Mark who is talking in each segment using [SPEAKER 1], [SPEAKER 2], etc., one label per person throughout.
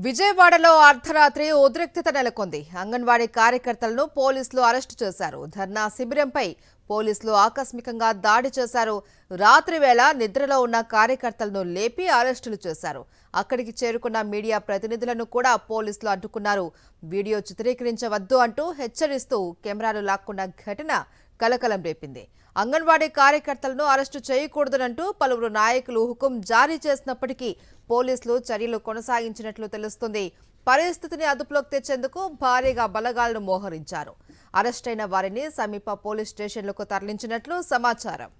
[SPEAKER 1] విజయవాడలో అర్ధరాత్రి ఉద్రిక్తత నెలకొంది. అంగన్వాడీ కార్యకర్తలను పోలీసులు అరెస్టు చేశారు. ధర్నా శిబిరంపై పోలీసులు ఆకస్మికంగా దాడి చేశారు. రాత్రి వేళ నిద్రలో ఉన్న కార్యకర్తలను లేపి అరెస్టులు చేశారు. అక్కడికి చేరుకున్న మీడియా ప్రతినిధులను కూడా పోలీసులు అడ్డుకున్నారు. వీడియో చిత్రీకరించవద్దు అంటూ హెచ్చరిస్తూ కెమెరాలు లాక్కున్న ఘటన కలకలం రేపింది. అంగన్వాడీ కార్యకర్తలను అరెస్టు చేయకూడదనంటూ పలువురు నాయకులు హుకుం జారీ చేసినప్పటికీ పోలీసులు చర్యలు కొనసాగించినట్లు తెలుస్తుంది. పరిస్థితిని అదుపులోకి తెచ్చేందుకు భారీగా బలగాలను మోహరించారు. అరెస్టైన వారిని సమీప పోలీస్ స్టేషన్లకు తరలించినట్లు సమాచారం.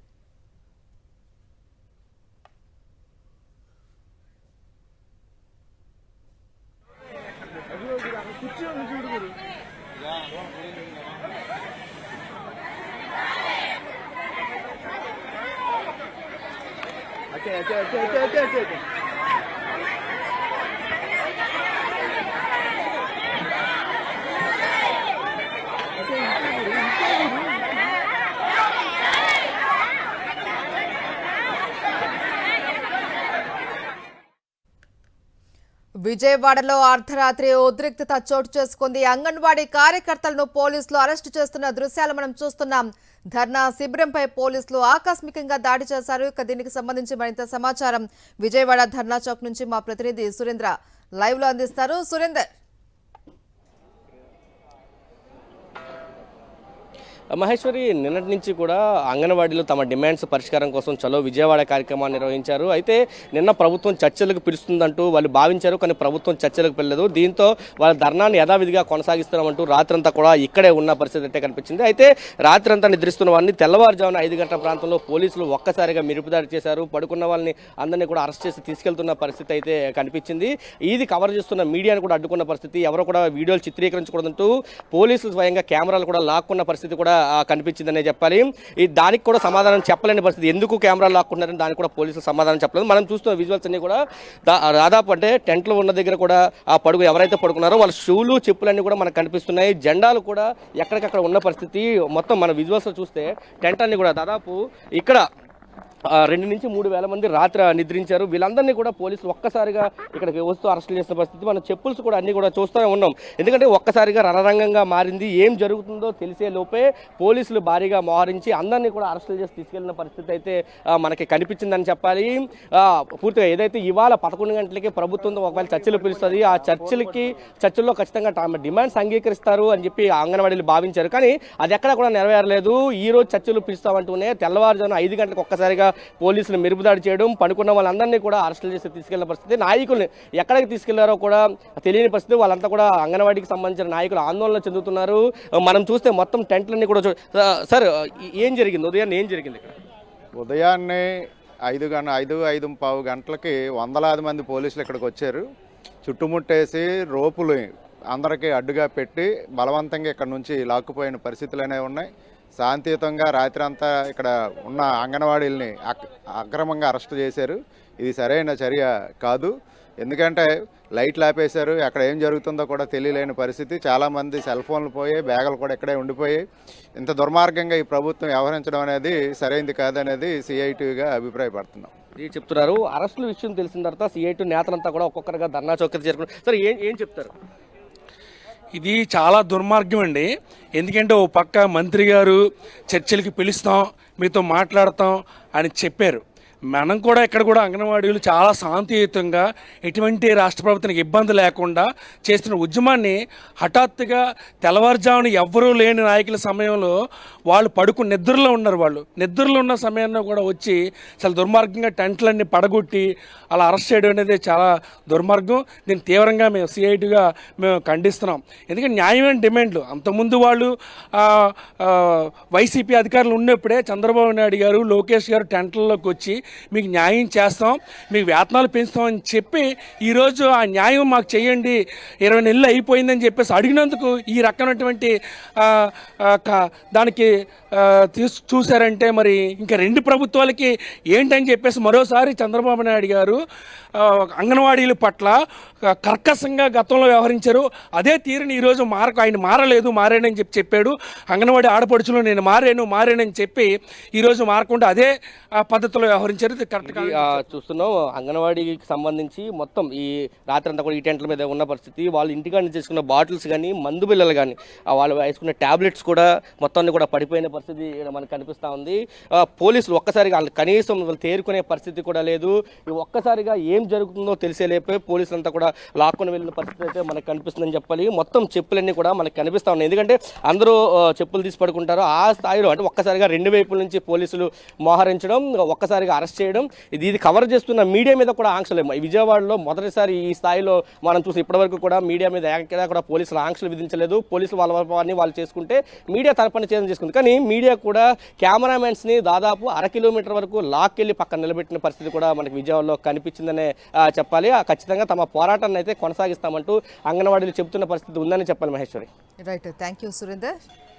[SPEAKER 1] విజయవాడలో అర్ధరాత్రి ఉద్రిక్తత చోటు చేసుకుంది. అంగన్వాడీ కార్యకర్తలను పోలీసులు అరెస్టు చేస్తున్న దృశ్యాలు మనం చూస్తున్నాం. ధర్నా శిబిరంపై పోలీసులు ఆకస్మికంగా దాడి చేశారు. దీనికి సంబంధించి మరింత సమాచారం విజయవాడ ధర్నా చౌక్ నుంచి మా ప్రతినిధి సురేంద్ర లైవ్ లో అందిస్తారు. సురేందర్,
[SPEAKER 2] మహేశ్వరి, నిన్నటి నుంచి కూడా అంగన్వాడీలు తమ డిమాండ్స్ పరిష్కారం కోసం చలో విజయవాడ కార్యక్రమాన్ని నిర్వహించారు. అయితే నిన్న ప్రభుత్వం చర్చలకు పిలుస్తుందంటూ వాళ్ళు భావించారు, కానీ ప్రభుత్వం చర్చలకు పిల్లలేదు. దీంతో వాళ్ళ ధర్నాన్ని యథావిధిగా కొనసాగిస్తున్నామంటూ రాత్రంతా కూడా ఇక్కడే ఉన్న పరిస్థితి అయితే కనిపించింది. అయితే రాత్రంతా నిద్రిస్తున్న వారిని తెల్లవారుజామున 5 గంటల ప్రాంతంలో పోలీసులు ఒక్కసారిగా మిరుపుదాడి చేశారు. పడుకున్న వాళ్ళని అందరినీ కూడా అరెస్ట్ చేసి తీసుకెళ్తున్న పరిస్థితి అయితే కనిపించింది. ఇది కవర్ చేస్తున్న మీడియాను కూడా అడ్డుకున్న పరిస్థితి, ఎవరో కూడా వీడియోలు చిత్రీకరించకూడదంటూ పోలీసులు స్వయంగా కెమెరాలు కూడా లాక్కున్న పరిస్థితి కూడా కనిపించిందనే చెప్పాలి. దానికి కూడా సమాధానం చెప్పలేని పరిస్థితి. ఎందుకు కెమెరా లాక్కుంటారని దానికి కూడా పోలీసులు సమాధానం చెప్పలేదు. మనం చూస్తున్న విజువల్స్ అన్ని కూడా దాదాపు అంటే టెంట్లో ఉన్న దగ్గర కూడా ఆ ఎవరైతే పడుకున్నారో వాళ్ళ షూలు చెప్పులన్నీ కూడా మనకు కనిపిస్తున్నాయి. జెండాలు కూడా ఎక్కడికక్కడ ఉన్న పరిస్థితి. మొత్తం మన విజువల్స్ చూస్తే టెంట్ అన్ని కూడా దాదాపు ఇక్కడ 2 నుంచి 3 వేల మంది రాత్రి నిద్రించారు. వీళ్ళందరినీ కూడా పోలీసులు ఒక్కసారిగా ఇక్కడికి వస్తూ అరెస్ట్ చేసిన పరిస్థితి. మన చెప్పుల్స్ కూడా అన్ని కూడా చూస్తూనే ఉన్నాం. ఎందుకంటే ఒక్కసారిగా రణరంగంగా మారింది. ఏం జరుగుతుందో తెలిసే లోపే పోలీసులు భారీగా మోహరించి అందరినీ కూడా అరెస్టులు చేసి తీసుకెళ్లిన పరిస్థితి అయితే మనకి కనిపించిందని చెప్పాలి. పూర్తిగా ఏదైతే ఇవాళ 11 గంటలకి ప్రభుత్వంతో ఒకవేళ చర్చలు పిలుస్తుంది, ఆ చర్చల్లో ఖచ్చితంగా తమ డిమాండ్స్ అంగీకరిస్తారు అని చెప్పి అంగన్వాడీలు భావించారు. కానీ అది ఎక్కడా కూడా నెరవేరలేదు. ఈ రోజు చర్చలు పిలుస్తామంటూనే తెల్లవారుజామున 5 గంటలకు ఒక్కసారిగా పోలీసులు మెరుపుదాడి చేయడం, పడుకున్న వాళ్ళందరినీ కూడా అరెస్టులు చేసి తీసుకెళ్లిన పరిస్థితి. నాయకుల్ని ఎక్కడికి తీసుకెళ్లారో కూడా తెలియని పరిస్థితి. వాళ్ళంతా కూడా అంగన్వాడీకి సంబంధించిన నాయకులు ఆందోళన చెందుతున్నారు. మనం చూస్తే మొత్తం టెంట్లన్నీ కూడా సార్, ఏం జరిగింది ఉదయాన్నే? ఏం జరిగింది ఇక్కడ?
[SPEAKER 3] ఉదయాన్నే 5:05 గంటలకి వందలాది మంది పోలీసులు ఇక్కడికి వచ్చారు. చుట్టుముట్టేసి రోపులు అందరికీ అడ్డుగా పెట్టి బలవంతంగా ఇక్కడ నుంచి లాక్కుపోయిన పరిస్థితులు అనేవి ఉన్నాయి. శాంతియుతంగా రాత్రి అంతా ఇక్కడ ఉన్న అంగన్వాడీల్ని అక్రమంగా అరెస్ట్ చేశారు. ఇది సరైన చర్య కాదు. ఎందుకంటే లైట్లు ఆపేశారు. అక్కడ ఏం జరుగుతుందో కూడా తెలియలేని పరిస్థితి. చాలామంది సెల్ ఫోన్లు పోయాయి, బ్యాగులు కూడా ఇక్కడే ఉండిపోయాయి. ఇంత దుర్మార్గంగా ఈ ప్రభుత్వం వ్యవహరించడం అనేది సరైనది కాదనేది సిఐటిగా అభిప్రాయపడుతున్నాం.
[SPEAKER 2] ఇది చెప్తున్నారు. అరెస్టుల విషయం తెలిసిన తర్వాత సిఐటి నేతలంతా కూడా ఒక్కొక్కరుగా ధర్నా చౌకీ చేరుకున్నారు. సార్, ఏం చెప్తారు?
[SPEAKER 4] ఇది చాలా దుర్మార్గం అండి. ఎందుకంటే ఓ పక్క మంత్రి గారు చర్చలకి పిలుస్తాం, మీతో మాట్లాడతాం అని చెప్పారు. మనం కూడా ఇక్కడ కూడా అంగన్వాడీలు చాలా శాంతియుతంగా ఎటువంటి రాష్ట్ర ప్రభుత్వానికి ఇబ్బంది లేకుండా చేస్తున్న ఉద్యమాన్ని హఠాత్తుగా తెల్లవారుజామున ఎవ్వరూ లేని నాయకుల సమయంలో వాళ్ళు నిద్రలో ఉన్నారు. వాళ్ళు నిద్రలో ఉన్న సమయంలో కూడా వచ్చి చాలా దుర్మార్గంగా టెంట్లన్నీ పడగొట్టి అలా అరెస్ట్ చేయడం అనేది చాలా దుర్మార్గం. దీన్ని తీవ్రంగా మేము సిఐటిగా మేము ఖండిస్తున్నాం. ఎందుకంటే న్యాయమైన డిమాండ్లు అంతకుముందు వాళ్ళు వైసీపీ అధికారులు ఉన్నప్పుడే చంద్రబాబు నాయుడు గారు, లోకేష్ గారు టెంట్లలోకి వచ్చి మీకు న్యాయం చేస్తాం, మీకు వేతనాలు పెంచుతామని చెప్పి ఈరోజు ఆ న్యాయం మాకు చేయండి, 20 నెలలు అయిపోయిందని చెప్పేసి అడిగినందుకు ఈ రకమైనటువంటి దానికి చూశారంటే మరి ఇంకా 2 ప్రభుత్వాలకి ఏంటని చెప్పేసి మరోసారి చంద్రబాబు నాయుడు గారు అంగన్వాడీల పట్ల కర్కశంగా గతంలో వ్యవహరించారు. అదే తీరుని ఈరోజు ఆయన మారాడని చెప్పాడు. అంగన్వాడీ ఆడపడుచులు నేను మారానని చెప్పి ఈరోజు మారకుండా అదే పద్ధతిలో వ్యవహరించారు. భావించారు ఇది కరెక్ట్
[SPEAKER 2] ఇది, చూస్తున్నాం అంగన్వాడీకి సంబంధించి మొత్తం ఈ రాత్రి అంతా కూడా ఈ టెంట్ల మీద ఉన్న పరిస్థితి. వాళ్ళు ఇంటికాడ నుంచి చేసుకున్న బాటిల్స్ కానీ మందు బిళ్ళలు కానీ వాళ్ళు వేసుకున్న టాబ్లెట్స్ కూడా మొత్తాన్ని కూడా పడిపోయిన పరిస్థితి ఈడ మనకు కనిపిస్తూ ఉంది. పోలీసులు ఒక్కసారిగా వాళ్ళు కనీసం వాళ్ళు తేరుకునే పరిస్థితి కూడా లేదు. ఒక్కసారిగా ఏం జరుగుతుందో తెలిసేలేపే పోలీసులంతా కూడా లాక్కొని వెళ్ళిన పరిస్థితి అయితే మనకు కనిపిస్తుందని చెప్పాలి. మొత్తం చెప్పులన్నీ కూడా మనకు కనిపిస్తూ ఉన్నాయి. ఎందుకంటే అందరూ చెప్పులు తీసి పడుకుంటారు. ఆ స్థాయిలో అంటే ఒక్కసారిగా రెండు వైపుల నుంచి పోలీసులు మోహరించడం, ఒక్కసారిగా అరెస్ట్ చేయడం, ఇది కవర్ చేస్తున్న మీడియా మీద కూడా ఆంక్షలు. విజయవాడలో మొదటిసారి ఈ స్థాయిలో మనం చూసి ఇప్పటివరకు కూడా మీడియా మీద ఎక్కడా కూడా పోలీసులు ఆంక్షలు విధించలేదు. పోలీసులు వాళ్ళ పని వాళ్ళు చేసుకుంటే మీడియా తన పని చేయడం చేసుకుంది. కానీ మీడియా కూడా కెమెరామెన్స్ని దాదాపు 1/2 కిలోమీటర్ వరకు లాక్కెళ్ళి పక్కన నిలబెట్టిన పరిస్థితి కూడా మనకి విజయవాడలో కనిపించిందనే చెప్పాలి. ఖచ్చితంగా తమ పోరాటాన్ని అయితే కొనసాగిస్తామంటూ అంగన్వాడీలు చెబుతున్న పరిస్థితి ఉందని చెప్పాలి. Maheshwari.
[SPEAKER 1] Right, thank you Surender.